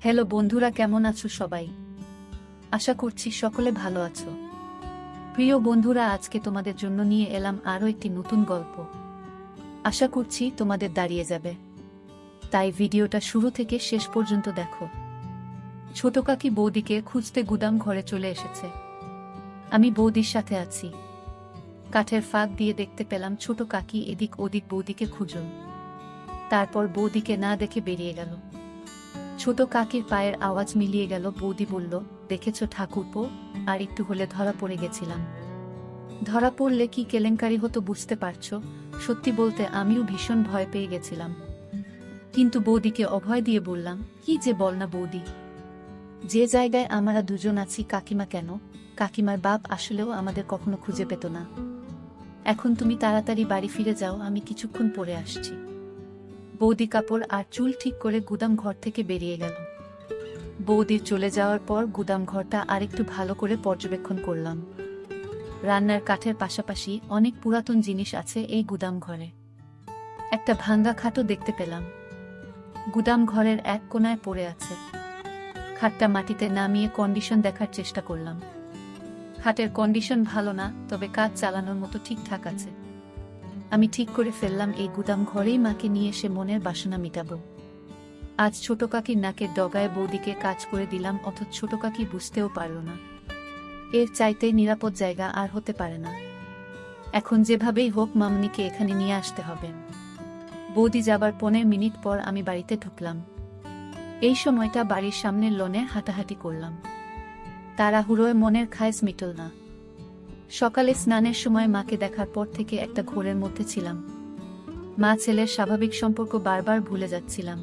Hello বন্ধুরা, কেমন আছো সবাই? আশা করছি সকলে ভালো আছো। প্রিয় বন্ধুরা, আজকে তোমাদের জন্য নিয়ে এলাম আরও একটি নতুন গল্প। আশা করছি তোমাদের দাঁড়িয়ে যাবে, তাই ভিডিওটা শুরু থেকে শেষ পর্যন্ত দেখো। ছোট কাকি বৌদিকে খুঁজতে গুদাম ঘরে চলে এসেছে। আমি বৌদির সাথে আছি। কাঠের ফাঁক দিয়ে দেখতে পেলাম ছোট কাকি এদিক ওদিক বৌদিকে খুঁজল। তারপর বৌদিকে না দেখে বেরিয়ে গেল। ছোট কাকির পায়ের আওয়াজ মিলিয়ে গেল। বৌদি বলল, দেখেছ ঠাকুরপো, আর একটু হলে ধরা পড়ে গেছিলাম। ধরা পড়লে কি কেলেঙ্কারি হতো বুঝতে পারছো? সত্যি বলতে আমিও ভীষণ ভয় পেয়ে গেছিলাম। কিন্তু বৌদিকে অভয় দিয়ে বললাম, কি যে বল না বৌদি, যে জায়গায় আমরা দুজন আছি, কাকিমা কেন, কাকিমার বাপ আসলেও আমাদের কখনো খুঁজে পেত না। এখন তুমি তাড়াতাড়ি বাড়ি ফিরে যাও, আমি কিছুক্ষণ পরে আসছি। বৌদি কাপড় আর চুল ঠিক করে গুদাম ঘর থেকে বেরিয়ে গেল। বৌদির চলে যাওয়ার পর গুদাম ঘরটা আরেকটু ভালো করে পর্যবেক্ষণ করলাম। রান্নার কাঠের পাশাপাশি অনেক পুরাতন জিনিস আছে এই গুদাম ঘরে। একটা ভাঙ্গা খাটও দেখতে পেলাম, গুদাম ঘরের এক কোণায় পড়ে আছে। খাটটা মাটিতে নামিয়ে কন্ডিশন দেখার চেষ্টা করলাম। খাটের কন্ডিশন ভালো না, তবে কাজ চালানোর মতো ঠিকঠাক আছে। আমি ঠিক করে ফেললাম এই গুদাম ঘরেই মাকে নিয়ে এসে মনের বাসনা মিটাবো। আজ ছোট কাকির নাকের ডগায় বৌদিকে কাজ করে দিলাম, অথচ ছোট কাকি বুঝতেও পারল না। এর চাইতে নিরাপদ জায়গা আর হতে পারে না। এখন যেভাবেই হোক মামনিকে এখানে নিয়ে আসতে হবে। বৌদি যাবার 15 মিনিট পর আমি বাড়িতে ঢুকলাম। এই সময়টা বাড়ির সামনের লনে হাঁটাহাঁটি করলাম। তাড়াহুড়োয় মনের খায়েশ মিটল না। সকালে স্নানের সময় মাকে দেখার পর থেকে একটা ঘোরের মধ্যে ছিলাম। মা ছেলের স্বাভাবিক সম্পর্ক বারবার ভুলে যাচ্ছিলাম।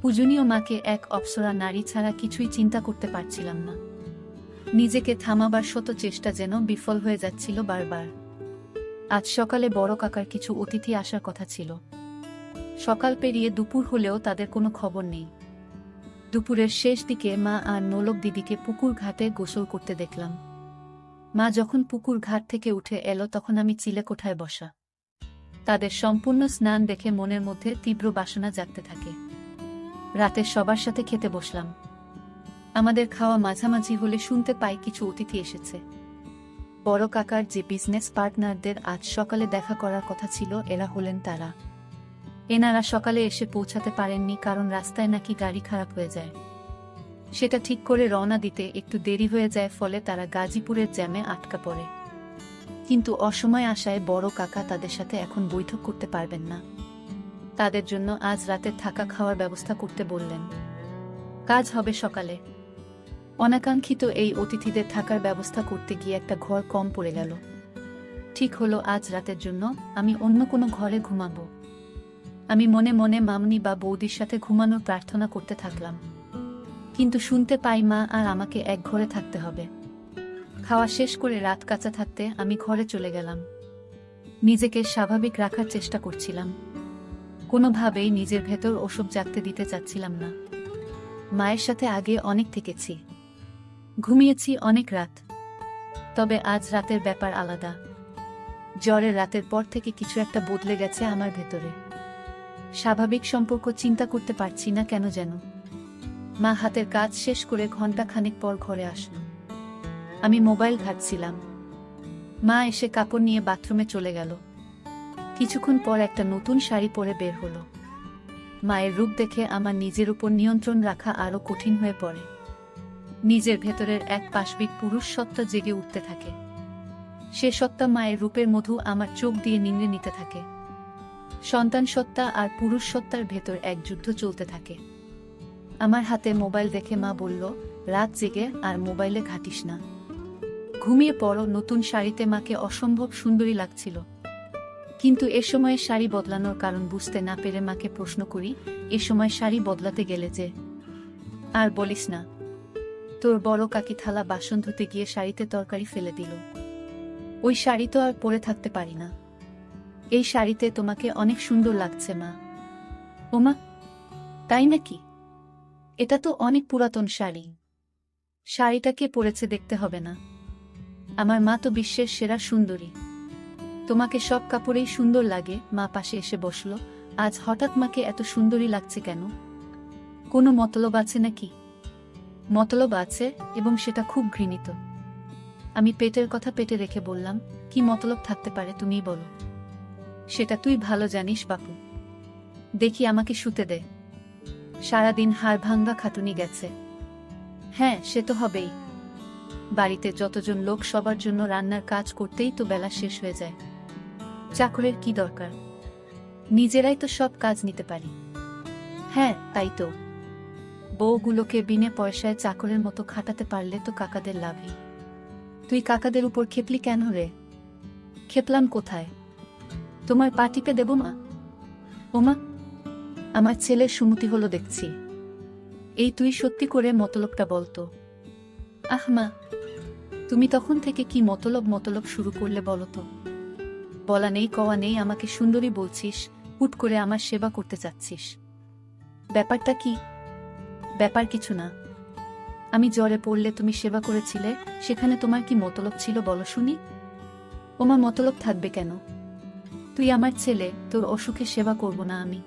পূজনীয় মাকে এক অপ্সরা নারী ছাড়া কিছুই চিন্তা করতে পারছিলাম না। নিজেকে থামাবার শত চেষ্টা যেন বিফল হয়ে যাচ্ছিল বারবার। আজ সকালে বড় কাকার কিছু অতিথি আসার কথা ছিল। সকাল পেরিয়ে দুপুর হলেও তাদের কোনো খবর নেই। দুপুরের শেষ দিকে মা আর নোলক দিদিকে পুকুর ঘাটে গোসল করতে দেখলাম। মা যখন পুকুর ঘাট থেকে উঠে এলো তখন আমি চিলেকোঠায় বসা। তাদের সম্পূর্ণ স্নান দেখে মনের মধ্যে তীব্র বাসনা জাগতে থাকে। রাতে সবার সাথে খেতে বসলাম। আমাদের খাওয়া মাঝামাঝি হলে শুনতে পাই কিছু অতিথি এসেছে। বড় কাকার যে বিজনেস পার্টনারদের আজ সকালে দেখা করার কথা ছিল, এরা হলেন তারা। এনারা সকালে এসে পৌঁছাতে পারেননি, কারণ রাস্তায় নাকি গাড়ি খারাপ হয়ে যায়। সেটা ঠিক করে রওনা দিতে একটু দেরি হয়ে যায়, ফলে তারা গাজীপুরের জ্যামে আটকা পড়ে। কিন্তু অসময়ে আসায় বড় কাকা তাদের সাথে এখন বৈঠক করতে পারবেন না। তাদের জন্য আজ রাতে থাকা খাওয়ার ব্যবস্থা করতে বললেন। কাজ হবে সকালে। অনাকাঙ্ক্ষিত এই অতিথিদের থাকার ব্যবস্থা করতে গিয়ে একটা ঘর কম পড়ে গেল। ঠিক হলো আজ রাতের জন্য আমি অন্য কোনো ঘরে ঘুমাবো। আমি মনে মনে মামনি বা বৌদির সাথে ঘুমানোর প্রার্থনা করতে থাকলাম। কিন্তু শুনতে পাই মা আর আমাকে এক ঘরে থাকতে হবে। খাওয়া শেষ করে রাত কাঁচা থাকতে আমি ঘরে চলে গেলাম। নিজেকে স্বাভাবিক রাখার চেষ্টা করছিলাম। কোনোভাবেই নিজের ভেতর ওসব জাগতে দিতে চাচ্ছিলাম না। মায়ের সাথে আগে অনেক থেকেছি, ঘুমিয়েছি অনেক রাত, তবে আজ রাতের ব্যাপার আলাদা। জ্বরের রাতের পর থেকে কিছু একটা বদলে গেছে আমার ভেতরে। স্বাভাবিক সম্পর্ক চিন্তা করতে পারছি না কেন যেন। মা হাতের কাজ শেষ করে ঘন্টা খানেক পর ঘরে আসলো। আমি মোবাইল ঘাঁটছিলাম। মা এসে কাপড় নিয়ে বাথরুমে চলে গেল। কিছুক্ষণ পর একটা নতুন শাড়ি পরে বের হলো। মায়ের রূপ দেখে আমার নিজের উপর নিয়ন্ত্রণ রাখা আরো কঠিন হয়ে পড়ে। নিজের ভেতরের এক পাশবিক পুরুষ সত্তা জেগে উঠতে থাকে। সে সত্তা মায়ের রূপের মধু আমার চোখ দিয়ে নিংড়ে নিতে থাকে। সন্তান সত্তা আর পুরুষ সত্তার ভেতর এক যুদ্ধ চলতে থাকে। আমার হাতে মোবাইল দেখে মা বলল, রাত জেগে আর মোবাইলে ঘাঁটিস না, ঘুমিয়ে পড়ো। নতুন শাড়িতে মাকে অসম্ভব সুন্দরী লাগছিল। কিন্তু এ সময়ে শাড়ি বদলানোর কারণ বুঝতে না পেরে মাকে প্রশ্ন করি, এ সময় শাড়ি বদলাতে গেলে যে? আর বলিস না, তোর বড় কাকি থালা বাসন ধুতে গিয়ে শাড়িতে তরকারি ফেলে দিল। ওই শাড়ি তো আর পরে থাকতে পারি না। এই শাড়িতে তোমাকে অনেক সুন্দর লাগছে মা। ওমা, তাই নাকি? এটা তো অনেক পুরাতন শাড়ি। শাড়িটা কে পরেছে দেখতে হবে না? আমার মা তো বিশ্বের সেরা সুন্দরী। তোমাকে সব কাপড়েই সুন্দর লাগে। মা পাশে এসে বসল। আজ হঠাৎ মাকে এত সুন্দরী লাগছে কেন? কোনো মতলব আছে নাকি? মতলব আছে, এবং সেটা খুব ঘৃণিত। আমি পেটের কথা পেটে রেখে বললাম, কি মতলব থাকতে পারে তুমিই বলো। সেটা তুই ভালো জানিস বাপু। দেখি আমাকে শুতে দে। সারাদিন হাড় ভাঙ্গা খাটুনি গেছে। হ্যাঁ, সে তো হবেই। বাড়িতে যতজন লোক সবার জন্য রান্নার কাজ করতেই তো বেলা শেষ হয়ে যায়। চাকরের কি দরকার? নিজেরাই তো সব কাজ নিতে পারি। হ্যাঁ, তাই তো। বউগুলোকে বিনে পয়সায় চাকরের মতো খাটাতে পারলে তো কাকাদের লাভই। তুই কাকাদের উপর খেপলি কেন রে? খেপলাম কোথায়? তোমার পা টিপে দেব মা? ওমা, আমার ছেলের সুমতি হলো দেখছি। এই তুই সত্যি করে মতলবটা বলতো। আহ মা, তুমি তখন থেকে কি মতলব মতলব শুরু করলে বলো তো? বলা নেই কওয়া নেই আমাকে সুন্দরী বলছিস, হুট করে আমার সেবা করতে চাচ্ছিস। ব্যাপারটা কি? ব্যাপার কিছু না। আমি জ্বরে পড়লে তুমি সেবা করেছিলে, সেখানে তোমার কি মতলব ছিল বলো শুনি? ওমা, মতলব থাকবে কেন? তুই আমার ছেলে, তোর অসুখে সেবা করব না আমি?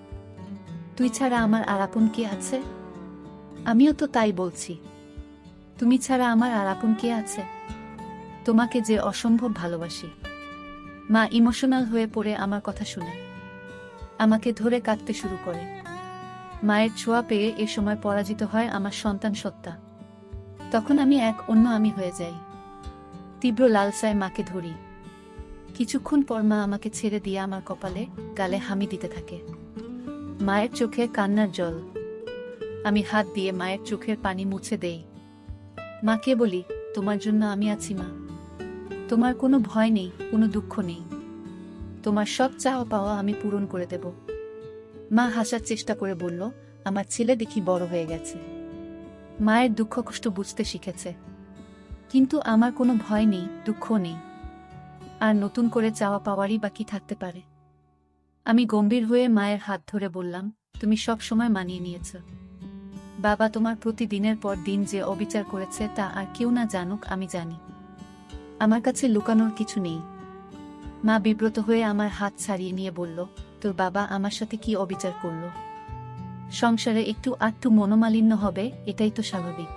তুই ছাড়া আমার আর আপন কে আছে? আমিও তো তাই বলছি। তুমি ছাড়া আমার আর আপন কে আছে? তোমাকে যে অসম্ভব ভালোবাসি। মা ইমোশনাল হয়ে পড়ে আমার কথা শুনে আমাকে ধরে কাঁদতে শুরু করে। মায়ের ছোঁয়া পেয়ে এ সময় পরাজিত হয় আমার সন্তান সত্তা। তখন আমি এক অন্য আমি হয়ে যাই। তীব্র লালসায় মাকে ধরি। কিছুক্ষণ পর মা আমাকে ছেড়ে দিয়ে আমার কপালে, গালে হামি দিতে থাকে। মায়ের চোখে কান্নার জল। আমি হাত দিয়ে মায়ের চোখের পানি মুছে দেই। মাকে বলি, তোমার জন্য আমি আছি মা। তোমার কোনো ভয় নেই, কোনো দুঃখ নেই। তোমার সব চাওয়া পাওয়া আমি পূরণ করে দেব। মা হাসার চেষ্টা করে বলল, আমার ছেলে দেখি বড় হয়ে গেছে। মায়ের দুঃখ কষ্ট বুঝতে শিখেছে। কিন্তু আমার কোনো ভয় নেই, দুঃখ নেই। আর নতুন করে চাওয়া পাওয়ারই বা কি থাকতে পারে? আমি গম্ভীর হয়ে মায়ের হাত ধরে বললাম, তুমি সব সময় মানিয়ে নিয়েছ। বাবা তোমার প্রতি দিনের পর দিন যে অবিচার করেছে তা আর কেউ না জানুক, আমি জানি। আমার কাছে লুকানোর কিছু নেই। মা বিব্রত হয়ে আমার হাত ছাড়িয়ে নিয়ে বলল, তোর বাবা আমার সাথে কি অবিচার করল? সংসারে একটু আধটু মনোমালিন্য হবে, এটাই তো স্বাভাবিক।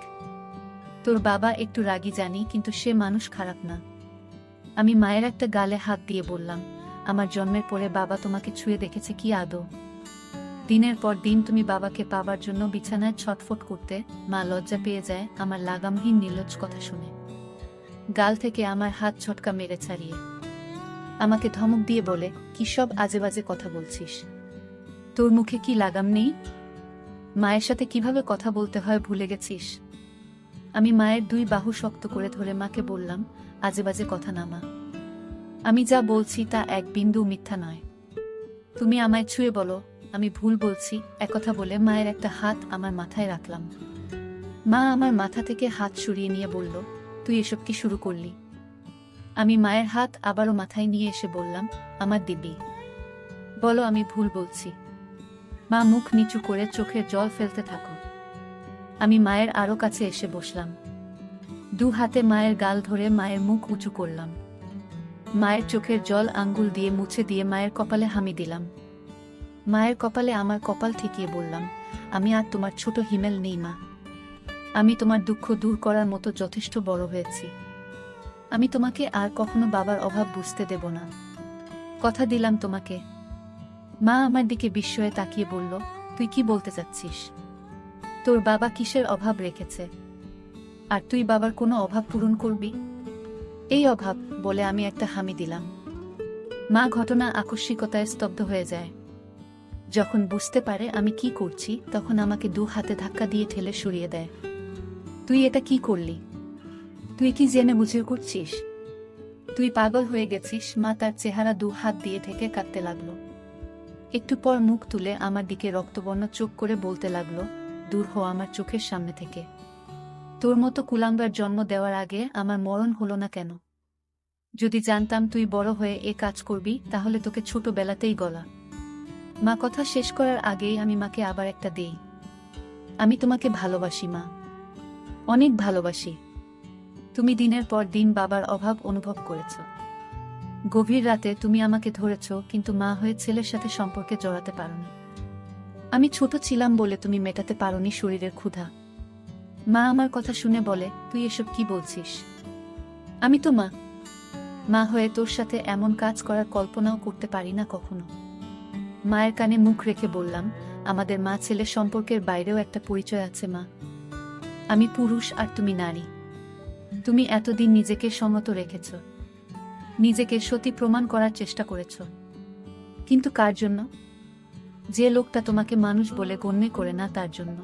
তোর বাবা একটু রাগী জানি, কিন্তু সে মানুষ খারাপ না। আমি মায়ের একটা গালে হাত দিয়ে বললাম, আমার জন্মের পরে বাবা তোমাকে ছুঁয়ে দেখেছে কি আদৌ? দিনের পর দিন তুমি বাবাকে পাবার জন্য বিছানায় ছটফট করতে, মা লজ্জা পেয়ে যায় আমার লাগামহীন নির্লজ্জ কথা শুনে। গাল থেকে আমার হাত ছটকা মেরে ছাড়িয়ে আমাকে ধমক দিয়ে বলে, কি সব আজেবাজে কথা বলছিস? তোর মুখে কি লাগাম নেই? মায়ের সাথে কিভাবে কথা বলতে হয় ভুলে গেছিস? আমি মায়ের দুই বাহু শক্ত করে ধরে মাকে বললাম, আজেবাজে কথা না মা। আমি যা বলছি তা এক বিন্দু মিথ্যা নয়। তুমি আমায় ছুঁয়ে বলো আমি ভুল বলছি। একথা বলে মায়ের একটা হাত আমার মাথায় রাখলাম। মা আমার মাথা থেকে হাত সরিয়ে নিয়ে বলল, তুই এসব কি শুরু করলি? আমি মায়ের হাত আবারও মাথায় নিয়ে এসে বললাম, আমার দিব্যি বলো আমি ভুল বলছি। মা মুখ নিচু করে চোখের জল ফেলতে থাকো। আমি মায়ের আরো কাছে এসে বসলাম। দু হাতে মায়ের গাল ধরে মায়ের মুখ উঁচু করলাম। মায়ের চোখের জল আঙ্গুল দিয়ে মুছে দিয়ে মায়ের কপালে হামি দিলাম। মায়ের কপালে আমার কপাল ঠেকিয়ে বললাম, আমি আর তোমার ছোট হিমেল নেই মা। আমি তোমার দুঃখ দূর করার মতো যথেষ্ট বড় হয়েছি। আমি তোমাকে আর কখনো বাবার অভাব বুঝতে দেব না। কথা দিলাম তোমাকে। মা আমার দিকে বিস্ময়ে তাকিয়ে বলল, তুই কি বলতে চাচ্ছিস? তোর বাবা কিসের অভাব রেখেছে? আর তুই বাবার কোনো অভাব পূরণ করবি? এই অভাব, বলে আমি একটা হামি দিলাম। মা ঘটনা আকস্মিকতায় স্তব্ধ হয়ে যায়। যখন বুঝতে পারে আমি কি করছি, তখন আমাকে দু হাতে ধাক্কা দিয়ে ঠেলে সরিয়ে দেয়। তুই এটা কি করলি? তুই কি জেনে বুঝে করছিস? তুই পাগল হয়ে গেছিস। মা তার চেহারা দু হাত দিয়ে ঢেকে কাঁদতে লাগলো। একটু পর মুখ তুলে আমার দিকে রক্তবর্ণ চোখ করে বলতে লাগলো, দূর হো আমার চোখের সামনে থেকে। তোর মতো কুলাঙ্গার জন্ম দেওয়ার আগে আমার মরণ হলো না কেন? যদি জানতাম তুই বড় হয়ে এ কাজ করবি, তাহলে তোকে ছোটবেলাতেই গলা। মা কথা শেষ করার আগেই আমি মাকে আবার একটা দেই। আমি তোমাকে ভালোবাসি মা, অনেক ভালোবাসি। তুমি দিনের পর দিন বাবার অভাব অনুভব করেছ। গভীর রাতে তুমি আমাকে ধরেছ, কিন্তু মা হয়ে ছেলের সাথে সম্পর্কে জড়াতে পারোনি। আমি ছোট ছিলাম বলে তুমি মেটাতে পারোনি শরীরের ক্ষুধা। মা আমার কথা শুনে বলে, তুই এসব কি বলছিস? আমি তো মা, মা হয়ে তোর সাথে এমন কাজ করার কল্পনাও করতে পারি না কখনো। মায়ের কানে মুখ রেখে বললাম, আমাদের মা ছেলে সম্পর্কের বাইরেও একটা পরিচয় আছে মা। আমি পুরুষ আর তুমি নারী। তুমি এতদিন নিজেকে সমত রেখেছ, নিজেকে সতী প্রমাণ করার চেষ্টা করেছ, কিন্তু কার জন্য? যে লোকটা তোমাকে মানুষ বলে গণ্য করে না তার জন্য।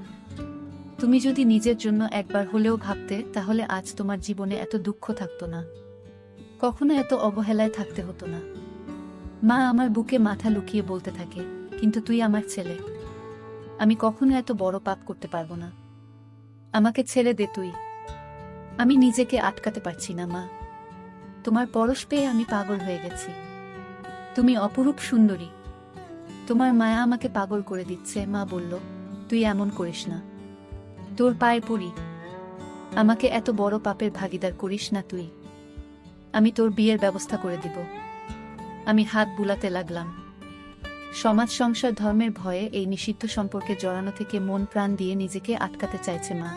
তুমি যদি নিজের জন্য একবার হলেও ভাবতে, তাহলে আজ তোমার জীবনে এত দুঃখ থাকতো না, কখনো এত অবহেলায় থাকতে হতো না। মা আমার বুকে মাথা লুকিয়ে বলতে থাকে, কিন্তু তুই আমার ছেলে, আমি কখনো এত বড় পাপ করতে পারবো না, আমাকে ছেড়ে দে তুই। আমি নিজেকে আটকাতে পারছি না মা, তোমার পরশ পেয়ে আমি পাগল হয়ে গেছি। তুমি অপরূপ সুন্দরী, তোমার মায়া আমাকে পাগল করে দিচ্ছে। মা বলল, তুই এমন করিস না, তোর পায়ে পড়ি, আমাকে এত বড় পাপের ভাগীদার করিস না তুই। আমি তোর বিয়ের ব্যবস্থা করে দিব। আমি হাত বুলাতে লাগলাম। সমাজ সংসার ধর্মের ভয়ে এই নিষিদ্ধ সম্পর্কে জড়ানো থেকে মন প্রাণ দিয়ে নিজেকে আটকাতে চাইছে মা,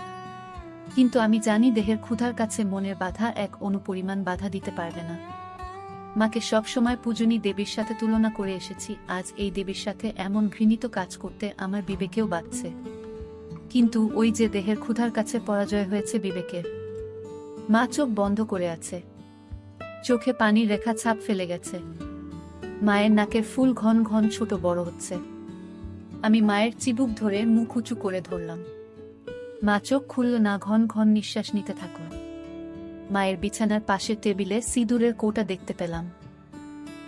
কিন্তু আমি জানি দেহের ক্ষুধার কাছে মনের বাধা এক অনুপরিমাণ বাধা দিতে পারবে না। মাকে সবসময় পূজনী দেবীর সাথে তুলনা করে এসেছি, আজ এই দেবীর সাথে এমন ঘৃণিত কাজ করতে আমার বিবেকেও বাধছে। কিন্তু ওই যে দেহের ক্ষুধার কাছে পরাজয় হয়েছে বিবেকের। মা চোখ বন্ধ করে আছে, চোখে পানির রেখা ছাপ ফেলে গেছে। মায়ের নাকের ফুল ঘন ঘন ছোট বড় হচ্ছে। আমি মায়ের চিবুক ধরে মুখ উঁচু করে ধরলাম। মা চোখ খুলল না, ঘন ঘন নিঃশ্বাস নিতে থাকল। মায়ের বিছানার পাশের টেবিলে সিঁদুরের কৌটা দেখতে পেলাম।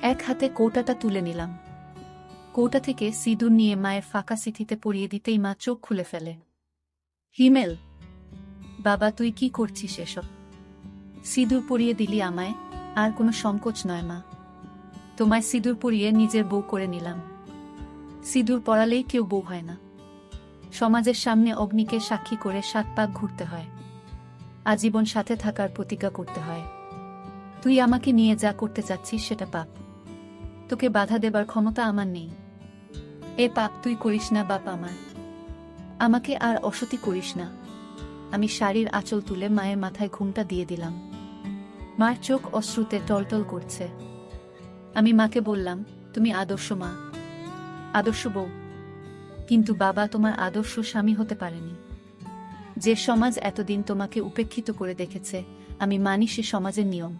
এক হাতে কৌটাটা তুলে নিলাম। কৌটা থেকে সিঁদুর নিয়ে মায়ের ফাঁকা সিথিতে পরিয়ে দিতেই মা চোখ খুলে ফেলে। হিমেল, বাবা তুই কি করছিস এসব? সিঁদুর পরিয়ে দিলি আমায়, আর কোনো সংকোচ নয় মা, তোমায় সিঁদুর পরিয়ে নিজের বউ করে নিলাম। সিঁদুর পরালেই কেউ বউ হয় না, সমাজের সামনে অগ্নিকে সাক্ষী করে 7 পাক ঘুরতে হয়, আজীবন সাথে থাকার প্রতিজ্ঞা করতে হয়। তুই আমাকে নিয়ে যা করতে চাচ্ছিস সেটা পাপ, তোকে বাধা দেবার ক্ষমতা আমার নেই। এ পাপ তুই করিস না বাপ আমার, আমাকে আর অসতী করিস না। আমি শাড়ির আঁচল তুলে মায়ের মাথায় ঘুমটা দিয়ে দিলাম। মার চোখ অশ্রুতে টলটল করছে। আমি মাকে বললাম, তুমি আদর্শ মা, আদর্শ বউ, কিন্তু বাবা তোমার আদর্শ স্বামী হতে পারেনি। যে সমাজ এতদিন তোমাকে উপেক্ষিত করে দেখেছে, আমি মানি সে সমাজের নিয়ম।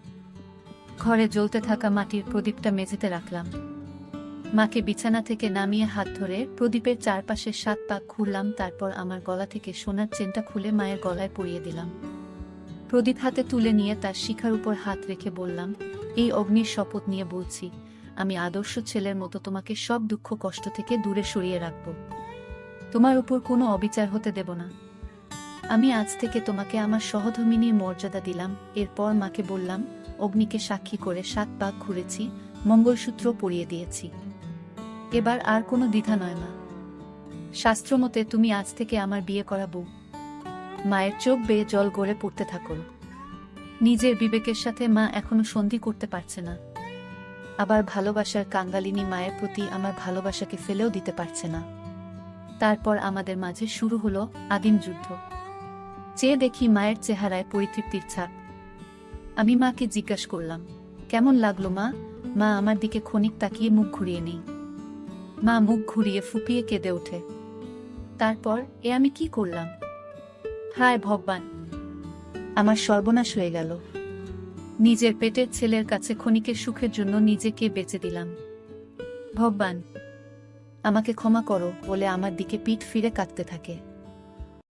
ঘরে জ্বলতে থাকা মাটির প্রদীপটা মেঝেতে রাখলাম। মাকে বিছানা থেকে নামিয়ে হাত ধরে প্রদীপের চারপাশে 7 পাক ঘুরলাম। তারপর আমার গলা থেকে সোনার চেনটা খুলে মায়ের গলায় পরিয়ে দিলাম। প্রদীপ হাতে তুলে নিয়ে তার শিখার উপর হাত রেখে বললাম, এই অগ্নির শপথ নিয়ে বলছি, আমি আদর্শ ছেলের মতো তোমাকে সব দুঃখ কষ্ট থেকে দূরে সরিয়ে রাখব। তোমার উপর কোনো অবিচার হতে দেব না। আমি আজ থেকে তোমাকে আমার সহধর্মিনীর মর্যাদা দিলাম। এরপর মাকে বললাম, অগ্নিকে সাক্ষী করে 7 পাক ঘুরেছি, মঙ্গলসূত্র পরিয়ে দিয়েছি, এবার আর কোনো দ্বিধা নয় মা। শাস্ত্রমতে তুমি আজ থেকে আমার বিয়ে করা বউ। মায়ের চোখ বেয়ে জল গড়ে পড়তে থাকল। নিজের বিবেকের সাথে মা এখনো সন্ধি করতে পারছে না, আবার ভালোবাসার কাঙ্গালিনী মায়ের প্রতি আমার ভালোবাসাকে ফেলেও দিতে পারছে না। তারপর আমাদের মাঝে শুরু হলো আদিম যুদ্ধ। চেয়ে দেখি মায়ের চেহারায় পরিতৃপ্তির ছাপ। আমি মাকে জিজ্ঞাসা করলাম, কেমন লাগলো মা? মা আমার দিকে ক্ষণিক তাকিয়ে মুখ ঘুরিয়ে নেই। মা মুখ ঘুরিয়ে ফুপিয়ে কেঁদে ওঠে। তারপর এ আমি কি করলাম? হায় ভগবান, আমার সর্বনাশ হয়ে গেল। নিজের পেটের ছেলের কাছে ক্ষণিকের সুখের জন্য নিজেকে বেচে দিলাম। ভগবান, আমাকে ক্ষমা করো বলে আমার দিকে পিঠ ফিরে কাঁদতে থাকে।